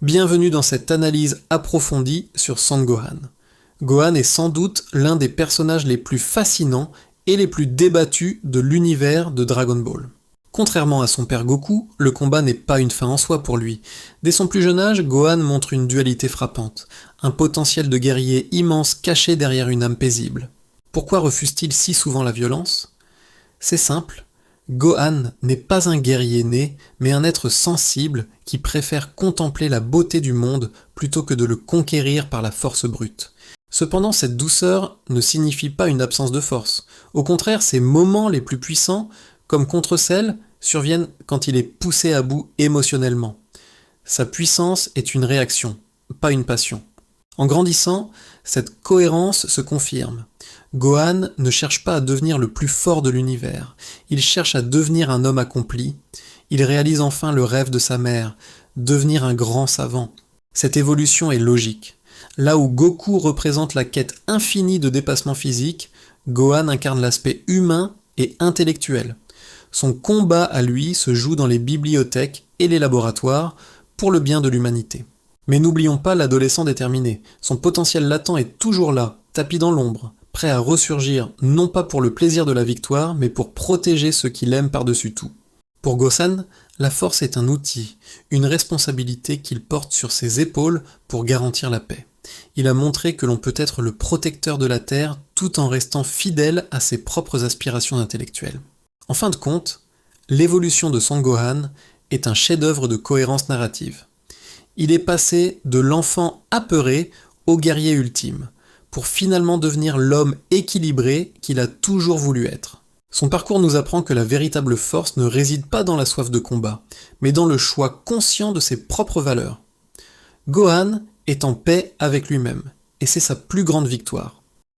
Bienvenue dans cette analyse approfondie sur Son Gohan. Gohan est sans doute l'un des personnages les plus fascinants et les plus débattus de l'univers de Dragon Ball. Contrairement à son père Goku, le combat n'est pas une fin en soi pour lui. Dès son plus jeune âge, Gohan montre une dualité frappante, un potentiel de guerrier immense caché derrière une âme paisible. Pourquoi refuse-t-il si souvent la violence ? C'est simple. Gohan n'est pas un guerrier né, mais un être sensible qui préfère contempler la beauté du monde plutôt que de le conquérir par la force brute. Cependant, cette douceur ne signifie pas une absence de force. Au contraire, ses moments les plus puissants, comme contre Cell, surviennent quand il est poussé à bout émotionnellement. Sa puissance est une réaction, pas une passion. En grandissant, cette cohérence se confirme. Gohan ne cherche pas à devenir le plus fort de l'univers, il cherche à devenir un homme accompli. Il réalise enfin le rêve de sa mère, devenir un grand savant. Cette évolution est logique. Là où Goku représente la quête infinie de dépassement physique, Gohan incarne l'aspect humain et intellectuel. Son combat à lui se joue dans les bibliothèques et les laboratoires pour le bien de l'humanité. Mais n'oublions pas l'adolescent déterminé. Son potentiel latent est toujours là, tapis dans l'ombre, prêt à ressurgir non pas pour le plaisir de la victoire, mais pour protéger ceux qu'il aime par-dessus tout. Pour Gohan, la force est un outil, une responsabilité qu'il porte sur ses épaules pour garantir la paix. Il a montré que l'on peut être le protecteur de la Terre tout en restant fidèle à ses propres aspirations intellectuelles. En fin de compte, l'évolution de Son Gohan est un chef-d'œuvre de cohérence narrative. Il est passé de l'enfant apeuré au guerrier ultime, pour finalement devenir l'homme équilibré qu'il a toujours voulu être. Son parcours nous apprend que la véritable force ne réside pas dans la soif de combat, mais dans le choix conscient de ses propres valeurs. Gohan est en paix avec lui-même, et c'est sa plus grande victoire.